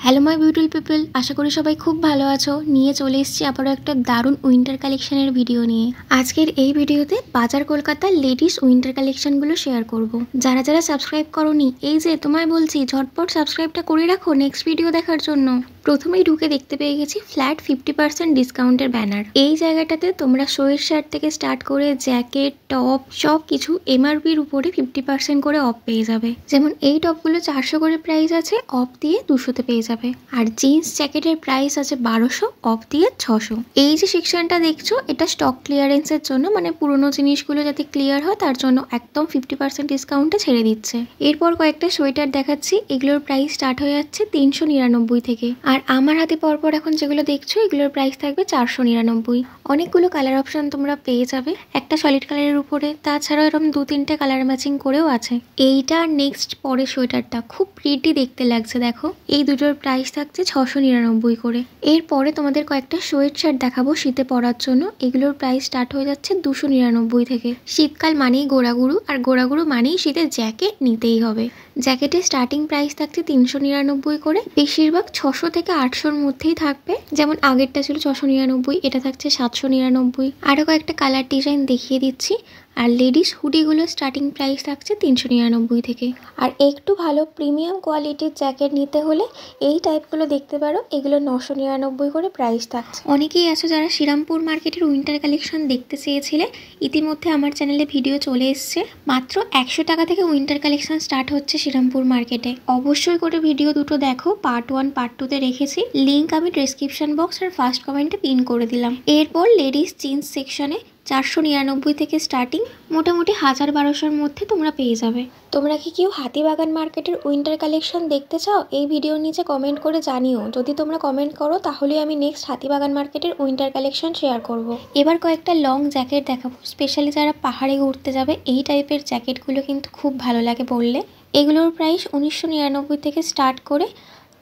Hello my beautiful people, আশা করি সবাই খুব ভালো আছো। নিয়ে চলে এসেছি আবারও একটা দারুণ উইন্টার কালেকশনের ভিডিও নিয়ে। আজকের এই ভিডিওতে বাজার কলকাতার লেডিস উইন্টার কালেকশনগুলো শেয়ার করব। যারা যারা সাবস্ক্রাইব করোনি, এই যে তোমায় বলছি ঝটপট সাবস্ক্রাইবটা করে রাখো নেক্সট ভিডিও দেখার জন্য। প্রথমেই ঢুকে দেখতে পেয়ে গেছি ফ্ল্যাট 50% ডিসকাউন্টের ব্যানার। এই জায়গাটাতে তোমরা সোয়েট শার্ট থেকে স্টার্ট করে জ্যাকেট, টপ সব কিছু এমআরপির উপরে 50% করে অফ পেয়ে যাবে। যেমন এই টপগুলো 400 করে প্রাইস আছে, অফ দিয়ে 200-তে পেয়ে যাবে। আর জিন্স জ্যাকেটের প্রাইস আছে 1200, অফ দিয়ে 600। এই যে সেকশনটা দেখছো, এটা স্টক ক্লিয়ারেন্সের জন্য, মানে পুরোনো জিনিসগুলো যাতে ক্লিয়ার হয় তার জন্য একদম 50% ডিসকাউন্টে ছেড়ে দিচ্ছে। এরপর কয়েকটা সোয়েটার দেখাচ্ছি, এগুলোর প্রাইস স্টার্ট হয়ে যাচ্ছে 399 থেকে। আর আমার হাতে পরপর এখন যেগুলো দেখছো, এগুলোর প্রাইস থাকবে 499। অনেকগুলো কালার অপশন তোমরা পেয়ে যাবে একটা সলিড কালারের উপরে, তাছাড়াও এরকম 2-3টে কালার ম্যাচিং করেও আছে। এইটা নেক্সট পরে সোয়েটারটা খুব প্রিটি দেখতে লাগছে, দেখো এই দুটোর প্রাইস থাকছে 699 করে। এরপরে তোমাদের কয়েকটা সোয়েট শার্ট দেখাবো শীতে পরার জন্য, এগুলোর প্রাইস স্টার্ট হয়ে যাচ্ছে 299 থেকে। শীতকাল মানেই গোড়াগুড়ু, আর গোড়াগুড়ু মানেই শীতের জ্যাকেট নিতেই হবে। জ্যাকেটের স্টার্টিং প্রাইস থাকছে 399 করে, বেশিরভাগ 600 থেকে 800-র মধ্যেই থাকবে। যেমন আগেরটা ছিল 699, এটা থাকছে 799। আরও কয়েকটা কালার ডিজাইন দেখিয়ে দিচ্ছি। আর লেডিস হুডিগুলো স্টার্টিং প্রাইস থাকছে 399 থেকে। আর একটু ভালো প্রিমিয়াম কোয়ালিটির জ্যাকেট নিতে হলে এই টাইপগুলো দেখতে পারো, এগুলো 999 করে প্রাইস থাকছে। অনেকেই আছো যারা শ্রীরামপুর মার্কেটের উইন্টার কালেকশন দেখতে চেয়েছিলে, ইতিমধ্যে আমার চ্যানেলে ভিডিও চলে এসছে। মাত্র 100 টাকা থেকে উইন্টার কালেকশন স্টার্ট হচ্ছে শ্রীরামপুর মার্কেটে। অবশ্যই করে ভিডিও দুটো দেখো, পার্ট 1 পার্ট 2-তে রেখেছি, লিঙ্ক আমি ডেসক্রিপশন বক্স আর ফার্স্ট কমেন্টে পিন করে দিলাম। এরপর লেডিস জিন্স সেকশনে 499 থেকে স্টার্টিং, মোটামুটি 1000-1200-র মধ্যে তোমরা পেয়ে যাবে। তোমরা কি কেউ হাতিবাগান মার্কেটের উইন্টার কালেকশন দেখতে চাও? এই ভিডিওর নিচে কমেন্ট করে জানিও। যদি তোমরা কমেন্ট করো তাহলে আমি নেক্সট হাতিবাগান মার্কেটের উইন্টার কালেকশন শেয়ার করব। এবার কয়েকটা লং জ্যাকেট দেখাবো, স্পেশালি যারা পাহাড়ে ঘুরতে যাবে এই টাইপের জ্যাকেটগুলো কিন্তু খুব ভালো লাগে পরলে। এগুলোর প্রাইস 1999 থেকে স্টার্ট করে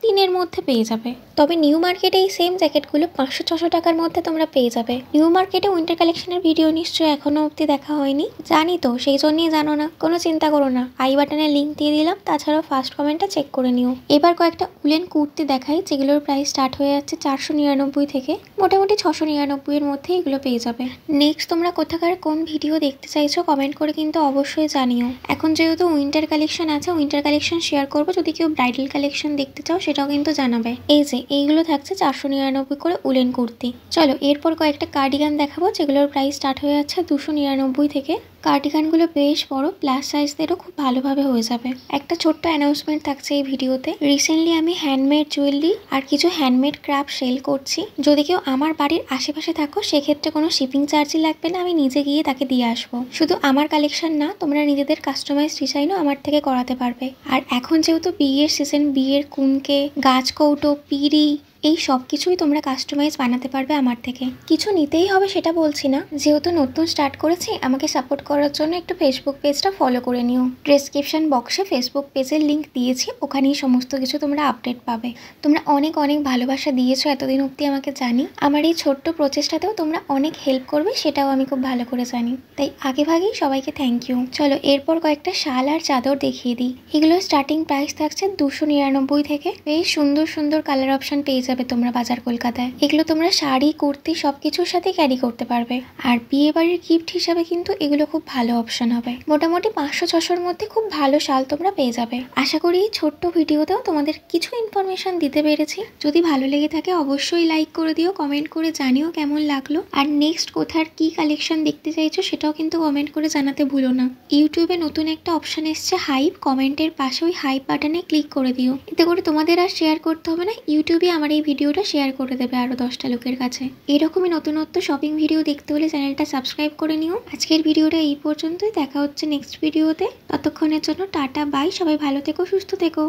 3-এর মধ্যে পেয়ে যাবে। তবে নিউ মার্কেটে এই সেম জ্যাকেটগুলো 500-600 টাকার মধ্যে তোমরা পেয়ে যাবে। নিউ মার্কেটে উইন্টার কালেকশনের ভিডিও নিশ্চয়ই এখনো অবধি দেখা হয়নি, জানি তো, সেই জন্যই জানো না, কোনো চিন্তা করো না, আই বাটনে লিঙ্ক দিয়ে দিলাম, তাছাড়াও ফার্স্ট কমেন্টটা চেক করে নিও। এবার কয়েকটা উলেন কুর্তি দেখাই, যেগুলোর প্রাইস স্টার্ট হয়ে যাচ্ছে 499 থেকে, মোটামুটি 699-এর মধ্যে এগুলো পেয়ে যাবে। নেক্সট তোমরা কোথাকার কোন ভিডিও দেখতে চাইছো কমেন্ট করে কিন্তু অবশ্যই জানিও। এখন যেহেতু উইন্টার কালেকশন আছে, উইন্টার কালেকশন শেয়ার করবো, যদি কেউ ব্রাইডাল কালেকশন দেখতে চাও সেটাও কিন্তু জানাবে। এই যে এইগুলো থাকছে 499 করে উলেন কুর্তি। চলো এরপর কয়েকটা কার্ডিগান দেখাবো, যেগুলোর প্রাইস স্টার্ট হয়ে যাচ্ছে 299 থেকে। কার্ডিগানগুলো বেশ বড়, প্লাস সাইজদেরও খুব ভালোভাবে হয়ে যাবে। একটা ছোট্ট অ্যানাউন্সমেন্ট থাকছে এই ভিডিওতে, রিসেন্টলি আমি হ্যান্ডমেড জুয়েলারি আর কিছু হ্যান্ডমেড ক্রাফট সেল করছি। যদি কেউ আমার বাড়ির আশেপাশে থাকো সেক্ষেত্রে কোনো শিপিং চার্জই লাগবে না, আমি নিজে গিয়ে তাকে দিয়ে আসবো। শুধু আমার কালেকশন না, তোমরা নিজেদের কাস্টমাইজ ডিজাইনও আমার থেকে করাতে পারবে। আর এখন যেহেতু বিয়ের সিজন, বিয়ের কুনকে, গাছ কৌটো, পিড়ি, এই সব কিছুই তোমরা কাস্টমাইজ বানাতে পারবে আমার থেকে। কিছু নিতেই হবে সেটা বলছি না, যেহেতু নতুন স্টার্ট করেছি, আমাকে সাপোর্ট করার জন্য একটু ফেসবুক পেজটা ফলো করে নিও। ডেসক্রিপশন বক্সে ফেসবুক পেজের লিঙ্ক দিয়েছি, ওখানেই সমস্ত কিছু তোমরা আপডেট পাবে। তোমরা অনেক অনেক ভালোবাসা দিয়েছো এতদিন অবধি আমাকে, জানি। আমার এই ছোট্ট প্রচেষ্টাতেও তোমরা অনেক হেল্প করবে, সেটাও আমি খুব ভালো করে জানি, তাই আগে ভাগেই সবাইকে থ্যাংক ইউ। চলো এরপর কয়েকটা শাল আর চাদর দেখিয়ে দিই। এগুলো স্টার্টিং প্রাইস থাকছে 299 থেকে। বেশ সুন্দর সুন্দর কালার অপশন পেয়ে যাবে তোমরা বাজার কলকাতায়। এগুলো তোমরা শাড়ি, কুর্তি সবকিছুর সাথে ক্যারি করতে পারবে। আর বিয়ে বাড়ির গিফট হিসাবে কিন্তু এগুলো খুব ভালো অপশন হবে। মোটামুটি 500-600-র মধ্যে খুব ভালো শাল তোমরা পেয়ে যাবে। আশা করি এই ছোট্ট ভিডিওতেও তোমাদের কিছু ইনফরমেশন দিতে পেরেছি। যদি ভালো লেগে থাকে অবশ্যই লাইক করে দিও, কমেন্ট করে জানিও কেমন লাগলো। আর নেক্সট কোথার কি কালেকশন দেখতে চাইছো সেটাও কিন্তু কমেন্ট করে জানাতে ভুলো না। ইউটিউবে নতুন একটা অপশন এসছে হাইপ, কমেন্টের পাশে ওই হাইপ বাটনে ক্লিক করে দিও। এতে করে তোমাদের আর শেয়ার করতে হবে না, ইউটিউবে আমার এই ভিডিওটা শেয়ার করে দেবে আরো 10টা লোকের কাছে। এরকমই নতুনত্ব শপিং ভিডিও দেখতে হলে চ্যানেলটা সাবস্ক্রাইব করে নিও। আজকের ভিডিওটা এই পর্যন্তই, দেখা হচ্ছে নেক্সট ভিডিওতে। ততক্ষণের জন্য টাটা, বাই, সবাই ভালো থেকো, সুস্থ থেকো।